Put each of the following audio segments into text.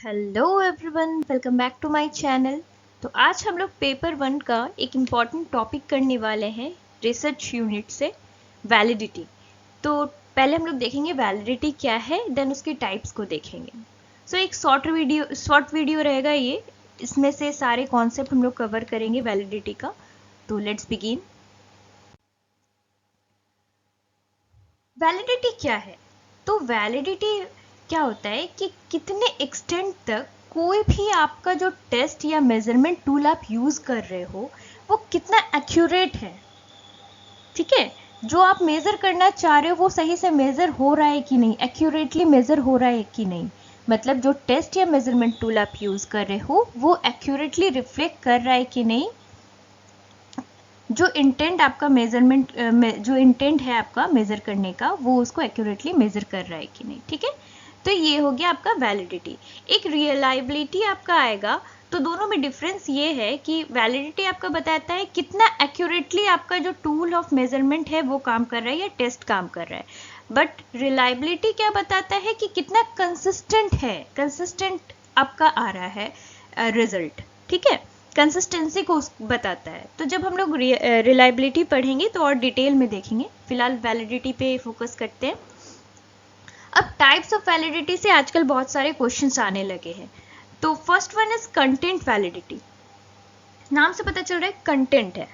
Hello everyone, welcome back to my channel. तो आज हम लोग पेपर 1 का एक इम्पॉर्टेंट टॉपिक करने वाले हैं रिसर्च यूनिट से वैलिडिटी। तो पहले हम लोग देखेंगे वैलिडिटी क्या है, देन उसके टाइप्स को देखेंगे। सो एक शॉर्ट वीडियो रहेगा ये, इसमें से सारे कॉन्सेप्ट हम लोग कवर करेंगे वैलिडिटी का। तो लेट्स बिगिन। वैलिडिटी क्या है? तो वैलिडिटी क्या होता है कि कितने एक्सटेंट तक कोई भी आपका जो टेस्ट या मेजरमेंट टूल आप यूज कर रहे हो वो कितना एक्यूरेट है। ठीक है, जो आप मेजर करना चाह रहे हो वो सही से मेजर हो रहा है कि नहीं, एक्यूरेटली मेजर हो रहा है कि नहीं। मतलब जो टेस्ट या मेजरमेंट टूल आप यूज कर रहे हो वो एक्यूरेटली रिफ्लेक्ट कर रहा है कि नहीं, जो इंटेंट आपका मेजरमेंट जो इंटेंट है आपका मेजर करने का वो उसको एक्यूरेटली मेजर कर रहा है कि नहीं। ठीक है, तो ये हो गया आपका वैलिडिटी। एक रिलायबिलिटी आपका आएगा। तो दोनों में डिफरेंस ये है कि वैलिडिटी आपका बताता है कितना एक्यूरेटली आपका जो टूल ऑफ मेजरमेंट है वो काम कर रहा है या टेस्ट काम कर रहा है, बट रिलायबिलिटी क्या बताता है कि कितना कंसिस्टेंट आपका आ रहा है रिजल्ट। ठीक है, कंसिस्टेंसी को बताता है। तो जब हम लोग रिलायबिलिटी पढ़ेंगे तो और डिटेल में देखेंगे, फिलहाल वैलिडिटी पे फोकस करते हैं। अब टाइप्स ऑफ वैलिडिटी से आजकल बहुत सारे क्वेश्चंस आने लगे हैं। तो first one is content validity. नाम से पता चल रहा है कंटेंट है।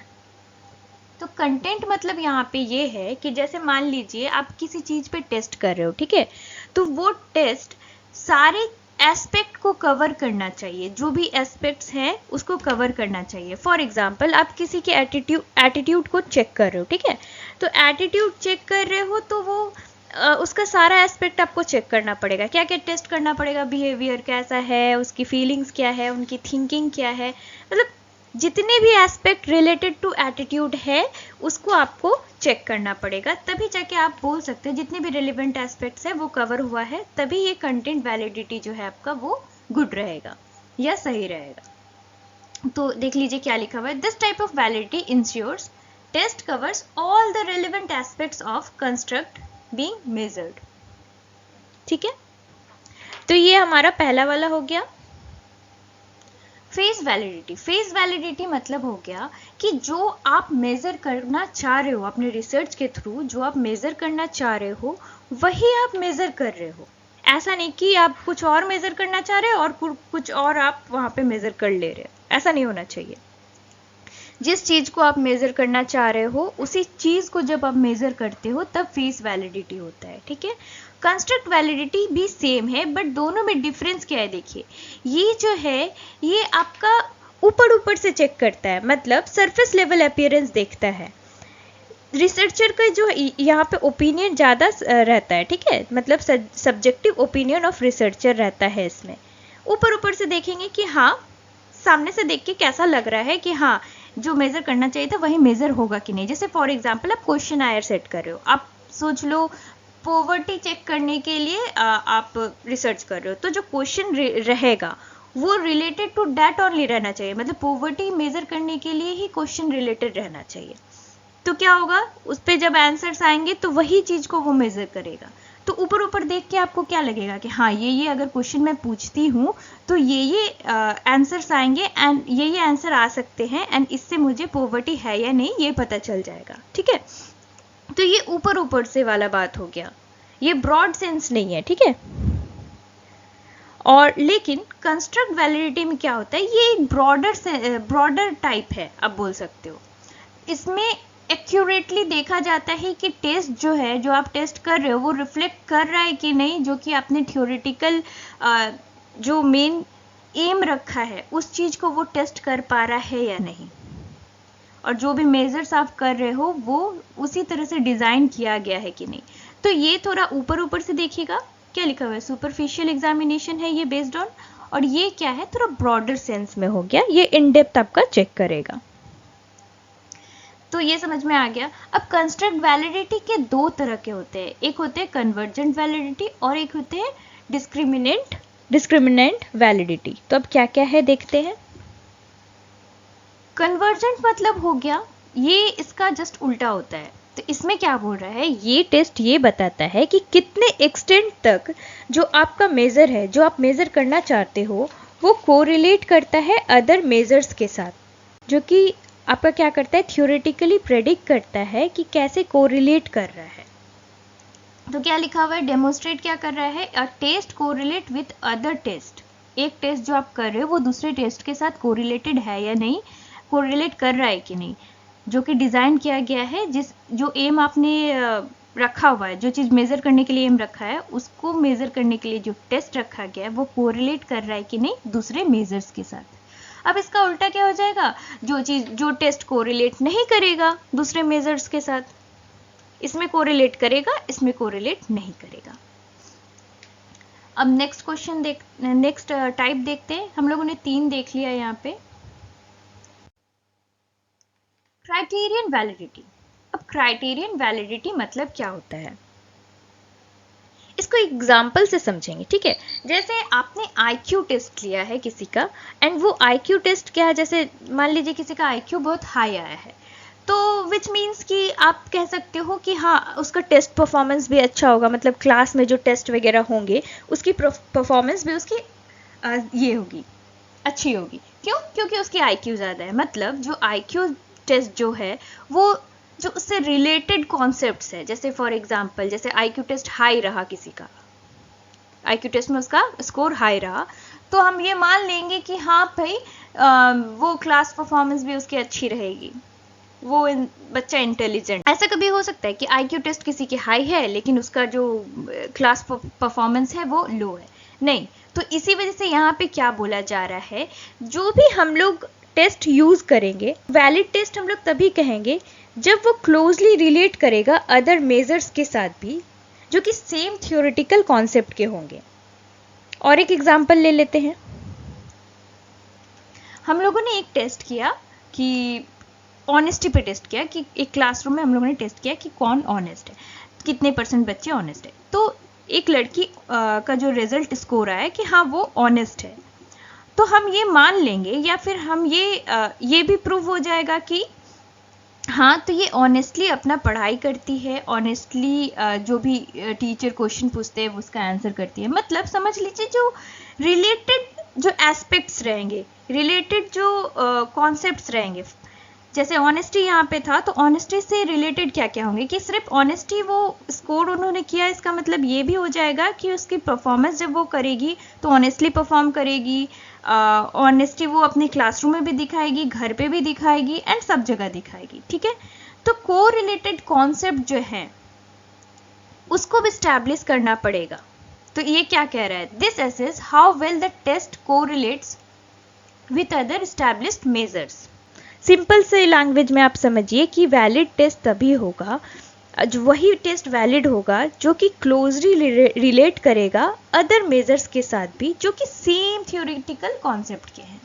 तो कंटेंट मतलब यहाँ पे ये है कि जैसे मान लीजिए आप किसी चीज पे टेस्ट कर रहे हो, ठीक है, तो वो टेस्ट सारे एस्पेक्ट को कवर करना चाहिए, जो भी एस्पेक्ट्स हैं उसको कवर करना चाहिए। फॉर एग्जांपल आप किसी के एटीट्यूड को चेक कर रहे हो, ठीक है, तो एटीट्यूड चेक कर रहे हो तो वो उसका सारा एस्पेक्ट आपको चेक करना पड़ेगा। क्या क्या टेस्ट करना पड़ेगा? बिहेवियर कैसा है, उसकी फीलिंग्स क्या है, उनकी थिंकिंग क्या है, मतलब जितने भी एस्पेक्ट रिलेटेड टू एटीट्यूड है उसको आपको चेक करना पड़ेगा, तभी जाके आप बोल सकते हैं जितने भी रिलेवेंट एस्पेक्ट्स है वो कवर हुआ है, तभी ये कंटेंट वैलिडिटी जो है आपका वो गुड रहेगा या सही रहेगा। तो देख लीजिए क्या लिखा हुआ है। This type of validity ensures test covers all the relevant aspects of construct being measured. ठीक है, तो ये हमारा पहला वाला हो गया। Face validity. फेस वैलिडिटी मतलब हो गया कि जो आप मेजर करना चाह रहे हो अपने रिसर्च के थ्रू, जो आप मेजर करना चाह रहे हो वही आप मेजर कर रहे हो। ऐसा नहीं कि आप कुछ और मेजर करना चाह रहे हो और कुछ और आप वहां पे मेजर कर ले रहे हो, ऐसा नहीं होना चाहिए। जिस चीज को आप मेजर करना चाह रहे हो उसी चीज को जब आप मेजर करते हो तब फेस वैलिडिटी होता है। ठीक है, कंस्ट्रक्ट वैलिडिटी भी सेम है, बट दोनों में डिफरेंस क्या है देखिए। ये जो है ये आपका ऊपर ऊपर से चेक करता है, मतलब सरफेस लेवल अपीयरेंस देखता है। रिसर्चर का जो यहाँ पे ओपिनियन ज़्यादा रहता है, ठीक है, मतलब सब्जेक्टिव ओपिनियन ऑफ रिसर्चर रहता है इसमें। ऊपर ऊपर से देखेंगे कि हाँ, सामने से देख के कैसा लग रहा है कि हाँ जो मेजर करना चाहिए था वही मेजर होगा कि नहीं। जैसे फॉर एग्जांपल आप क्वेश्चन आयर सेट कर रहे हो, आप सोच लो पॉवर्टी चेक करने के लिए आप रिसर्च कर रहे हो, तो जो क्वेश्चन रहेगा वो रिलेटेड टू दैट ओनली रहना चाहिए, मतलब पॉवर्टी मेजर करने के लिए ही क्वेश्चन रिलेटेड रहना चाहिए। तो क्या होगा, उस पर जब आंसर्स आएंगे तो वही चीज को वो मेजर करेगा। तो ऊपर ऊपर देख के आपको क्या लगेगा कि हाँ ये अगर क्वेश्चन मैं पूछती हूँ तो ये आंसर्स आएंगे एंड ये आंसर आ सकते हैं एंड इससे मुझे पॉवर्टी है या नहीं ये पता चल जाएगा। ठीक है, तो ये ऊपर ऊपर से वाला बात हो गया, ये ब्रॉड सेंस नहीं है। ठीक है, और लेकिन कंस्ट्रक्ट वैलिडिटी में क्या होता है, ये एक ब्रॉडर टाइप है, आप बोल सकते हो। इसमें एक्यूरेटली देखा जाता है कि टेस्ट जो है, जो आप टेस्ट कर रहे हो वो रिफ्लेक्ट कर रहा है कि नहीं, जो कि आपने थ्योरेटिकल जो मेन एम रखा है उस चीज को वो टेस्ट कर पा रहा है या नहीं, और जो भी मेजर्स आप कर रहे हो वो उसी तरह से डिजाइन किया गया है कि नहीं। तो ये थोड़ा ऊपर ऊपर से देखिएगा, क्या लिखा हुआ है, सुपरफिशियल एग्जामिनेशन है ये बेस्ड ऑन, और ये क्या है थोड़ा ब्रॉडर सेंस में हो गया, ये इन डेप्थ आपका चेक करेगा। तो ये समझ में आ गया। अब कंस्ट्रक्ट वैलिडिटी के दो तरह के होते हैं, एक होते हैं कन्वर्जेंट वैलिडिटी और एक होते हैं डिस्क्रिमिनेंट वैलिडिटी। तो अब क्या क्या है देखते हैं। कन्वर्जेंट मतलब हो गया, ये इसका जस्ट उल्टा होता है। तो इसमें क्या बोल रहा है, ये टेस्ट ये बताता है कि कितने एक्सटेंट तक जो आपका मेजर है, जो आप मेजर करना चाहते हो, वो कोरिलेट करता है अदर मेजर्स के साथ, जो कि आपका क्या करता है, थ्योरेटिकली प्रेडिक्ट करता है कि कैसे कोरिलेट कर रहा है। तो क्या लिखा हुआ है, डेमोन्स्ट्रेट क्या कर रहा है, a test correlate with other test. एक टेस्ट जो आप कर रहे हो वो दूसरे टेस्ट के साथ कोरिलेटेड है या नहीं, कोरिलेट कर रहा है कि नहीं, जो कि डिज़ाइन किया गया है, जो एम आपने रखा हुआ है, जो चीज़ मेज़र करने के लिए एम रखा है, उसको मेज़र करने के लिए जो टेस्ट रखा गया है वो कोरिलेट कर रहा है कि नहीं दूसरे मेजर्स के साथ। अब इसका उल्टा क्या हो जाएगा, जो टेस्ट कोरिलेट नहीं करेगा दूसरे मेजर्स के साथ, इसमें कोरिलेट करेगा, इसमें कोरिलेट नहीं करेगा। अब नेक्स्ट क्वेश्चन नेक्स्ट टाइप देखते हैं। हम लोगों ने 3 देख लिया यहाँ पे। Criterion validity. अब क्राइटेरियन वैलिडिटी मतलब क्या होता है, इसको एग्जाम्पल से समझेंगे, ठीक है। जैसे आपने IQ टेस्ट लिया है किसी का, एंड वो IQ टेस्ट क्या है, जैसे मान लीजिए किसी का IQ बहुत हाई आया है, तो विच मीन्स कि आप कह सकते हो कि हाँ उसका टेस्ट परफॉर्मेंस भी अच्छा होगा, मतलब क्लास में जो टेस्ट वगैरह होंगे उसकी परफॉर्मेंस भी उसकी ये होगी, अच्छी होगी। क्यों? क्योंकि उसकी IQ ज़्यादा है। मतलब जो IQ टेस्ट जो है वो जो उससे रिलेटेड कॉन्सेप्ट्स है, जैसे फॉर एग्जांपल जैसे IQ टेस्ट हाई रहा किसी का, IQ टेस्ट में उसका स्कोर हाई रहा, तो हम ये मान लेंगे कि हाँ भाई वो क्लास परफॉर्मेंस भी उसकी अच्छी रहेगी, वो बच्चा इंटेलिजेंट। ऐसा कभी हो सकता है कि IQ टेस्ट किसी की हाई है लेकिन उसका जो क्लास परफॉर्मेंस है वो लो है? नहीं। तो इसी वजह से यहाँ पे क्या बोला जा रहा है, जो भी हम लोग टेस्ट यूज करेंगे, वैलिड टेस्ट हम लोग तभी कहेंगे जब वो क्लोजली रिलेट करेगा अदर मेजर्स के साथ भी, जो कि सेम थियोरेटिकल कॉन्सेप्ट के होंगे। और एक एग्जांपल ले लेते हैं। हम लोगों ने एक टेस्ट किया कि ऑनेस्टी पे टेस्ट किया, कि एक क्लासरूम में हम लोगों ने टेस्ट किया कि कौन ऑनेस्ट है, कितने % बच्चे ऑनेस्ट है। तो एक लड़की का जो रिजल्ट स्कोर आया कि हाँ वो ऑनेस्ट है, तो हम ये मान लेंगे या फिर हम ये भी प्रूव हो जाएगा कि हाँ तो ये ऑनेस्टली अपना पढ़ाई करती है, ऑनेस्टली जो भी टीचर क्वेश्चन पूछते हैं उसका आंसर करती है। मतलब समझ लीजिए जो रिलेटेड जो एस्पेक्ट्स रहेंगे, रिलेटेड जो कॉन्सेप्ट्स रहेंगे, जैसे ऑनेस्टी यहाँ पे था, तो ऑनेस्टी से रिलेटेड क्या क्या होंगे, कि सिर्फ ऑनेस्टी वो स्कोर उन्होंने किया, इसका मतलब ये भी हो जाएगा कि उसकी परफॉर्मेंस जब वो करेगी तो ऑनेस्टली परफॉर्म करेगी, ऑनेस्टी वो अपने क्लासरूम में भी दिखाएगी, घर पे भी दिखाएगी, एंड सब जगह दिखाएगी, ठीक है। तो को रिलेटेड कॉन्सेप्ट जो है उसको भी स्टैब्लिश करना पड़ेगा। तो ये क्या कह रहा है, this assess how well the test correlates with other established measures. Simple से लैंग्वेज में आप समझिए कि वैलिड टेस्ट तभी होगा, वही टेस्ट वैलिड होगा जो कि क्लोजली रिलेट करेगा अदर मेजर्स के साथ भी, जो कि सेम थियोरेटिकल कॉन्सेप्ट के हैं।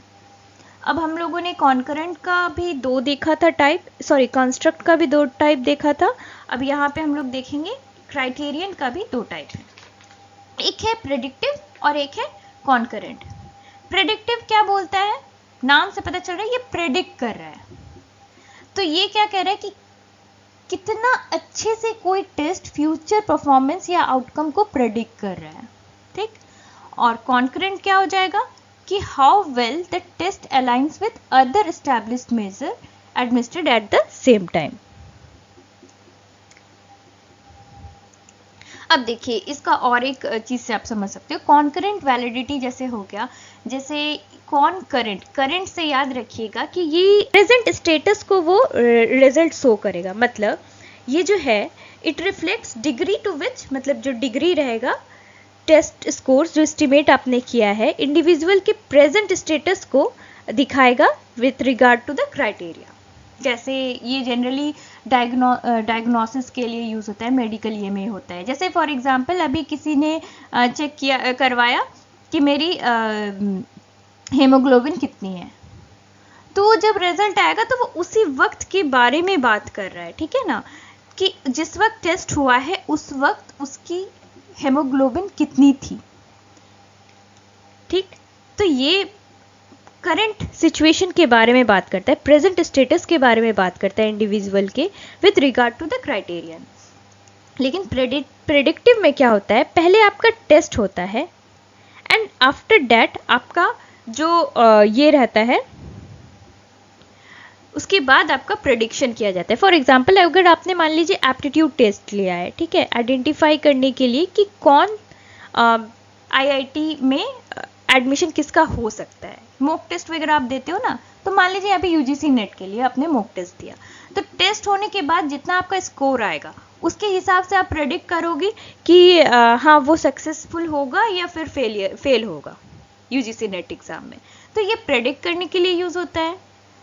अब हम लोगों ने कॉन्करेंट का भी 2 देखा था टाइप, सॉरी कंस्ट्रक्ट का भी 2 टाइप देखा था। अब यहाँ पे हम लोग देखेंगे क्राइटेरियन का भी 2 टाइप है, एक है प्रेडिक्टिव और एक है कॉन्करेंट। प्रेडिक्टिव क्या बोलता है, नाम से पता चल रहा है ये प्रेडिक्ट कर रहा है। तो ये क्या कह रहा है कि कितना अच्छे से कोई टेस्ट फ्यूचर परफॉर्मेंस या आउटकम को प्रेडिक्ट कर रहा है, ठीक। और कॉन्करेंट क्या हो जाएगा कि how well the test aligns with other established measure administered at the same time. अब देखिए इसका और एक चीज से आप समझ सकते हो, कॉन्करेंट वैलिडिटी जैसे हो गया, जैसे करंट से याद रखिएगा कि ये प्रेजेंट स्टेटस को वो रिजल्ट शो करेगा। मतलब ये जो है इट रिफ्लेक्ट्स डिग्री टू विच, मतलब जो डिग्री रहेगा टेस्ट स्कोर्स जो एस्टिमेट आपने किया है इंडिविजुअल के प्रेजेंट स्टेटस को दिखाएगा with regard to the criteria. जैसे ये जनरली डायग्नोसिस के लिए यूज होता है, मेडिकल ये में होता है। जैसे फॉर एग्जांपल अभी किसी ने चेक किया करवाया कि मेरी हेमोग्लोबिन कितनी है, तो जब रिजल्ट आएगा तो वो उसी वक्त के बारे में बात कर रहा है, ठीक है ना, कि जिस वक्त टेस्ट हुआ है उस वक्त उसकी हेमोग्लोबिन कितनी थी, ठीक। तो ये करंट सिचुएशन के बारे में बात करता है, प्रेजेंट स्टेटस के बारे में बात करता है इंडिविजुअल के with regard to the criterion. लेकिन प्रेडिक्टिव में क्या होता है, पहले आपका टेस्ट होता है एंड आफ्टर दैट आपका जो ये रहता है, उसके बाद आपका प्रेडिक्शन किया जाता है। फॉर एग्जाम्पल अगर आपने मान लीजिए एप्टीट्यूड टेस्ट लिया है, ठीक है, आइडेंटिफाई करने के लिए कि कौन आईआईटी में एडमिशन किसका हो सकता है, मॉक टेस्ट वगैरह आप देते हो ना, तो मान लीजिए यहाँ पे यूजीसी नेट के लिए आपने मॉक टेस्ट दिया, तो टेस्ट होने के बाद जितना आपका स्कोर आएगा उसके हिसाब से आप प्रेडिक्ट करोगे कि हाँ वो सक्सेसफुल होगा या फिर फेल होगा यूजीसी नेट एग्जाम में। तो ये प्रेडिक्ट करने के लिए यूज होता है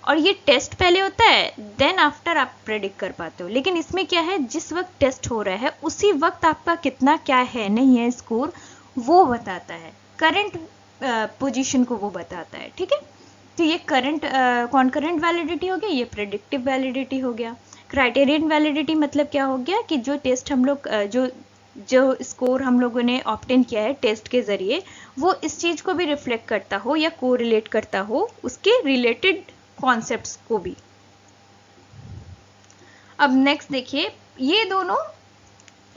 और ये टेस्ट पहले होता है, देन आफ्टर आप प्रेडिक्ट कर पाते हो। लेकिन इसमें क्या है, जिस वक्त टेस्ट हो रहा है उसी वक्त आपका कितना क्या है नहीं है स्कोर, वो बताता है, करंट पोजीशन को वो बताता है, ठीक है। तो ये कॉन्करेंट वैलिडिटी हो गया, ये प्रेडिक्टिव वैलिडिटी हो गया। क्राइटेरियन वैलिडिटी मतलब क्या हो गया कि जो टेस्ट हम लोग जो स्कोर हम लोगों ने ऑब्टेन किया है टेस्ट के जरिए, वो इस चीज को भी रिफ्लेक्ट करता हो या कोरिलेट करता हो उसके रिलेटेड कॉन्सेप्ट्स को भी। अब नेक्स्ट देखिए, ये दोनों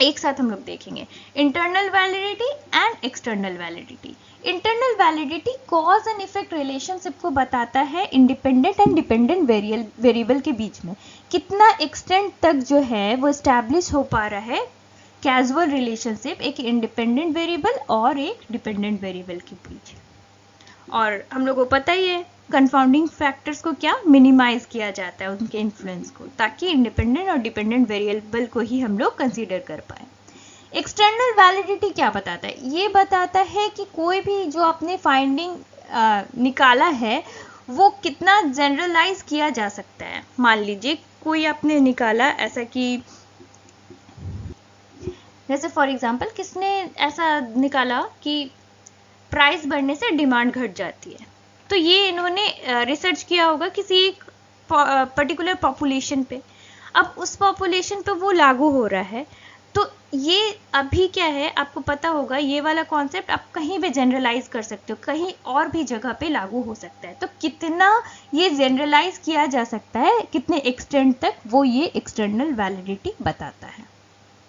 एक साथ हम लोग देखेंगे, internal validity and external validity. Internal validity cause and effect relationship को बताता है इंडिपेंडेंट एंड डिपेंडेंट वेरिएबल के बीच में कितना एक्सटेंट तक जो है वो एस्टैब्लिश हो पा रहा है कैजुअल रिलेशनशिप एक इंडिपेंडेंट वेरिएबल और एक डिपेंडेंट वेरिएबल के बीच। और हम लोग को पता ही है कंफाउंडिंग फैक्टर्स को क्या मिनिमाइज किया जाता है उनके इन्फ्लुएंस को, ताकि इंडिपेंडेंट और डिपेंडेंट वेरिएबल को ही हम लोग कंसीडर कर पाए। एक्सटर्नल वैलिडिटी क्या बताता है, ये बताता है कि कोई भी जो आपने फाइंडिंग निकाला है वो कितना जनरलाइज किया जा सकता है। मान लीजिए कोई आपने निकाला ऐसा कि जैसे फॉर एग्जांपल किसने ऐसा निकाला कि प्राइस बढ़ने से डिमांड घट जाती है, तो ये इन्होंने रिसर्च किया होगा किसी एक पर्टिकुलर पॉपुलेशन पे। अब उस पॉपुलेशन पे वो लागू हो रहा है, तो ये अभी क्या है आपको पता होगा, ये वाला कॉन्सेप्ट आप कहीं भी जनरलाइज कर सकते हो, कहीं और भी जगह पे लागू हो सकता है। तो कितना ये जनरलाइज किया जा सकता है, कितने एक्सटेंट तक, वो ये एक्सटर्नल वैलिडिटी बताता है,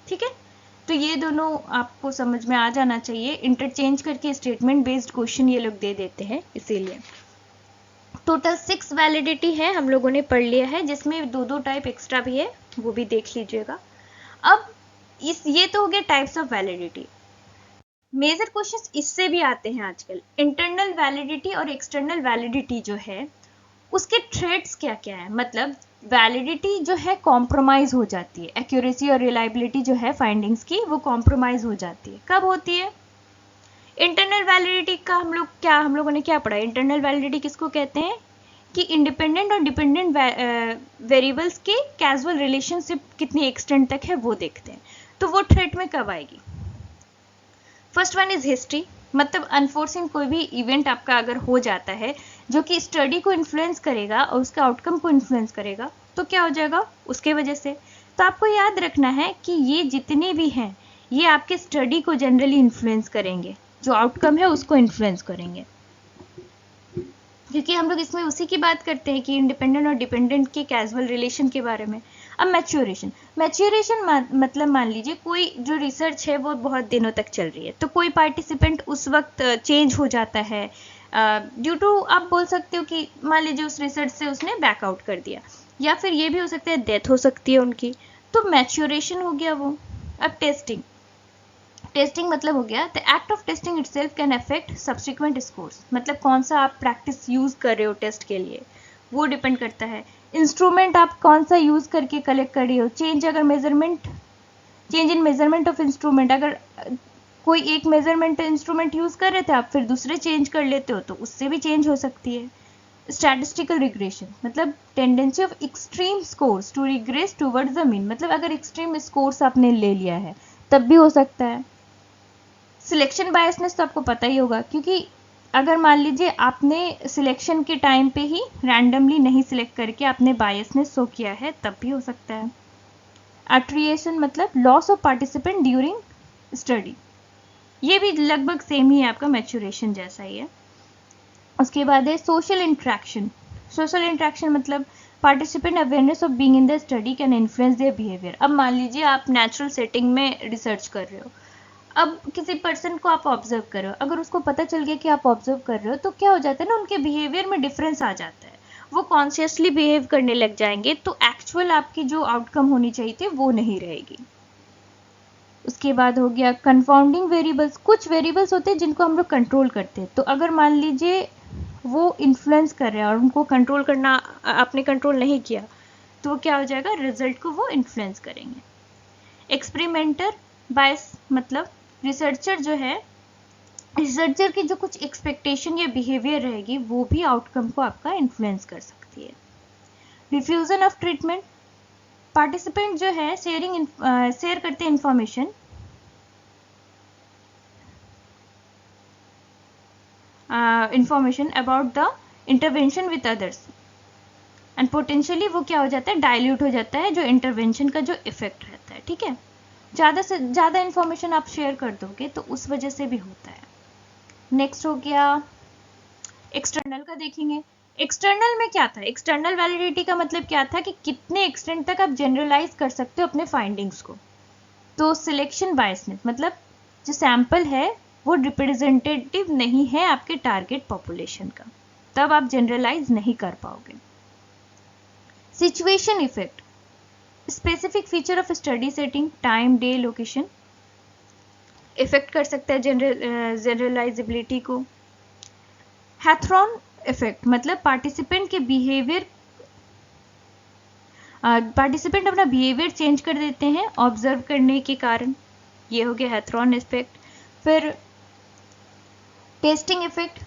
ठीक है। तो ये दोनों आपको समझ में आ जाना चाहिए, इंटरचेंज करके स्टेटमेंट बेस्ड क्वेश्चन ये लोग दे देते हैं, इसीलिए। टोटल 6 वैलिडिटी है हम लोगों ने पढ़ लिया है, जिसमें दो टाइप एक्स्ट्रा भी है, वो भी देख लीजिएगा। अब ये तो हो गया types of validity. Major questions इससे भी आते हैं आजकल। इंटरनल वैलिडिटी और एक्सटर्नल वैलिडिटी जो है उसके ट्रेड्स क्या क्या है, मतलब वैलिडिटी जो है कॉम्प्रोमाइज हो जाती है, एक्यूरेसी और रिलायबिलिटी जो है फाइंडिंग्स की वो कॉम्प्रोमाइज हो जाती है। कब होती है? इंटरनल वैलिडिटी का हम लोगों ने क्या पढ़ा, इंटरनल वैलिडिटी किसको कहते हैं कि इंडिपेंडेंट और डिपेंडेंट वेरिएबल्स के कैजुअल रिलेशनशिप कितनी एक्सटेंट तक है वो देखते हैं। तो वो ट्रेड में कब आएगी? फर्स्ट वन इज हिस्ट्री, मतलब अनफोर्सिन कोई भी इवेंट आपका अगर हो जाता है जो कि स्टडी को इन्फ्लुएंस करेगा और उसके आउटकम को इन्फ्लुएंस करेगा, तो क्या हो जाएगा उसके वजह से। तो आपको याद रखना है कि ये जितने भी हैं ये आपके स्टडी को जनरली इन्फ्लुएंस करेंगे, जो आउटकम है उसको इन्फ्लुएंस करेंगे, क्योंकि हम लोग इसमें उसी की बात करते हैं कि इंडिपेंडेंट और डिपेंडेंट के कैजुअल रिलेशन के बारे में। अब मैच्योरेशन मतलब मान लीजिए कोई जो रिसर्च है वो बहुत दिनों तक चल रही है, तो कोई पार्टिसिपेंट उस वक्त चेंज हो जाता है ड्यू टू, आप बोल सकते हो कि मान लीजिए उस रिसर्च से उसने बैकआउट कर दिया, या फिर ये भी हो सकता है डेथ हो सकती है उनकी, तो मैच्योरेशन हो गया वो। अब टेस्टिंग मतलब हो गया the act of testing itself can affect subsequent scores, मतलब कौन सा आप प्रैक्टिस यूज कर रहे हो टेस्ट के लिए वो डिपेंड करता है। इंस्ट्रूमेंट आप कौन सा यूज करके कलेक्ट कर रहे हो, change in measurement of instrument, अगर कोई एक मेजरमेंट इंस्ट्रूमेंट यूज कर रहे थे आप फिर दूसरे चेंज कर लेते हो तो उससे भी चेंज हो सकती है। स्टैटिस्टिकल रिग्रेशन मतलब tendency of extreme scores to regress towards the mean, मतलब अगर एक्सट्रीम स्कोर्स आपने ले लिया है तब भी हो सकता है। सिलेक्शन बायसनेस तो आपको पता ही होगा, क्योंकि अगर मान लीजिए आपने सिलेक्शन के टाइम पे ही रैंडमली नहीं सिलेक्ट करके आपने बायसनेस शो किया है तब भी हो सकता है। एट्रिएशन मतलब loss of participant during study, ये भी लगभग सेम ही है, आपका मैच्योरेशन जैसा ही है। उसके बाद है सोशल इंट्रैक्शन। सोशल इंट्रैक्शन मतलब participant awareness of being in the study can influence their behaviour. अब मान लीजिए आप नेचुरल सेटिंग में रिसर्च कर रहे हो, अब किसी पर्सन को आप ऑब्जर्व कर रहे हो, अगर उसको पता चल गया कि आप ऑब्जर्व कर रहे हो तो क्या हो जाता है ना, उनके बिहेवियर में डिफरेंस आ जाता है, वो कॉन्शियसली बिहेव करने लग जाएंगे, तो एक्चुअल आपकी जो आउटकम होनी चाहिए थी वो नहीं रहेगी। उसके बाद हो गया कंफाउंडिंग वेरिएबल्स। कुछ वेरिएबल्स होते हैं जिनको हम लोग कंट्रोल करते हैं, तो अगर मान लीजिए वो इन्फ्लुएंस कर रहे हैं और उनको कंट्रोल करना आपने कंट्रोल नहीं किया, तो क्या हो जाएगा, रिजल्ट को वो इन्फ्लुएंस करेंगे। एक्सपेरिमेंटर बायस मतलब रिसर्चर जो है, रिसर्चर की जो कुछ एक्सपेक्टेशन या बिहेवियर रहेगी वो भी आउटकम को आपका इन्फ्लुएंस कर सकती है। डिफ्यूजन ऑफ ट्रीटमेंट, पार्टिसिपेंट जो है शेयर करते हैं information about the intervention with others and potentially वो क्या हो जाता है, डाइल्यूट हो जाता है जो इंटरवेंशन का जो इफेक्ट रहता है। ठीक है, ज़्यादा से ज़्यादा इंफॉर्मेशन आप शेयर कर दोगे तो उस वजह से भी होता है। नेक्स्ट हो गया एक्सटर्नल का, देखेंगे एक्सटर्नल में क्या था। एक्सटर्नल वैलिडिटी का मतलब क्या था कि कितने एक्सटेंट तक आप जनरलाइज कर सकते हो अपने फाइंडिंग्स को। तो सिलेक्शन बायसनेस मतलब जो सैंपल है वो रिप्रेजेंटेटिव नहीं है आपके टारगेट पॉपुलेशन का, तब आप जनरलाइज नहीं कर पाओगे। Situation effect, specific feature of study setting, time, day, location effect कर सकता है जनरलाइजेबिलिटी को। हैथरॉन इफेक्ट मतलब पार्टिसिपेंट अपना बिहेवियर चेंज कर देते हैं ऑब्जर्व करने के कारण, ये हो गया हैथरॉन इफेक्ट। फिर टेस्टिंग इफेक्ट,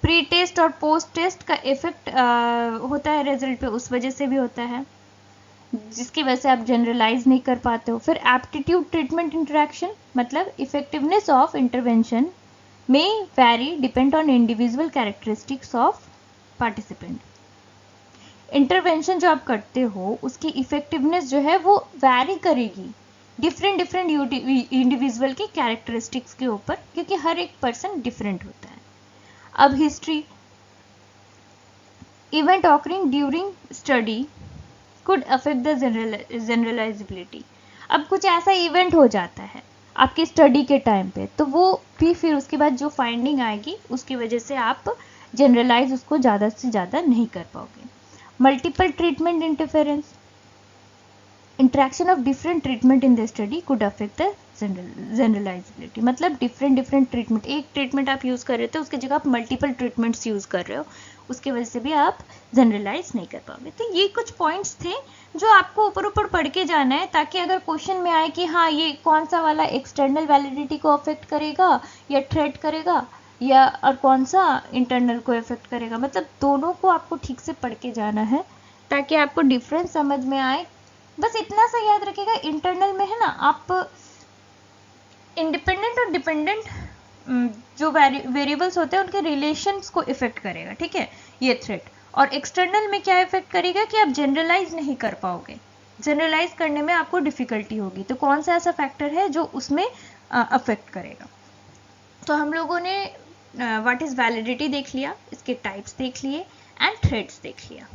प्री टेस्ट और पोस्ट टेस्ट का इफेक्ट होता है रिजल्ट पे, उस वजह से भी होता है जिसकी वजह से आप जनरलाइज नहीं कर पाते हो। फिर एप्टीट्यूड ट्रीटमेंट इंटरेक्शन मतलब इफेक्टिवनेस ऑफ इंटरवेंशन में vary depend on individual characteristics of participant. Intervention जो आप करते हो उसकी इफेक्टिवनेस जो है वो वैरी करेगी डिफरेंट इंडिविजुअल के कैरेक्टरिस्टिक्स के ऊपर, क्योंकि हर एक पर्सन डिफरेंट होता है। अब history, event occurring during study could affect the generalizability। अब कुछ ऐसा इवेंट हो जाता है आपके स्टडी के टाइम पे, तो वो भी फिर उसके बाद जो फाइंडिंग आएगी उसकी वजह से आप जनरलाइज उसको ज़्यादा से ज़्यादा नहीं कर पाओगे। Multiple treatment interference, interaction of different treatment in the study could affect the generalisability मतलब डिफरेंट ट्रीटमेंट, एक ट्रीटमेंट आप यूज़ कर रहे थे उसकी जगह आप मल्टीपल ट्रीटमेंट्स यूज़ कर रहे हो, उसकी वजह से भी आप जनरलाइज नहीं कर पाओगे। तो ये कुछ पॉइंट्स थे जो आपको ऊपर ऊपर पढ़ के जाना है, ताकि अगर क्वेश्चन में आए कि हाँ ये कौन सा वाला एक्सटर्नल वैलिडिटी को अफेक्ट करेगा या थ्रेट करेगा, या और कौन सा इंटरनल को अफेक्ट करेगा, मतलब दोनों को आपको ठीक से पढ़ के जाना है ताकि आपको डिफरेंस समझ में आए। बस इतना सा याद रखिएगा, इंटरनल में है ना आप इंडिपेंडेंट और डिपेंडेंट जो वेरिएबल्स होते हैं उनके रिलेशंस को इफेक्ट करेगा, ठीक है, ये थ्रेट। और एक्सटर्नल में क्या इफेक्ट करेगा कि आप जनरलाइज नहीं कर पाओगे, जनरलाइज करने में आपको डिफिकल्टी होगी, तो कौन सा ऐसा फैक्टर है जो उसमें अफेक्ट करेगा। तो हम लोगों ने व्हाट इज वैलिडिटी देख लिया, इसके टाइप्स देख लिए एंड थ्रेड्स देख लिया।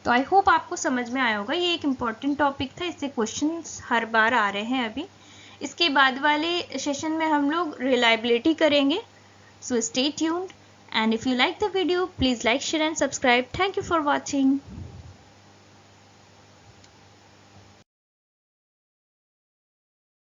तो आई होप आपको समझ में आया होगा, ये एक इम्पॉर्टेंट टॉपिक था, इससे क्वेश्चंस हर बार आ रहे हैं अभी। इसके बाद वाले सेशन में हम लोग रिलायबिलिटी करेंगे। So stay tuned, and if you like the video, please like, share and subscribe. Thank you for watching.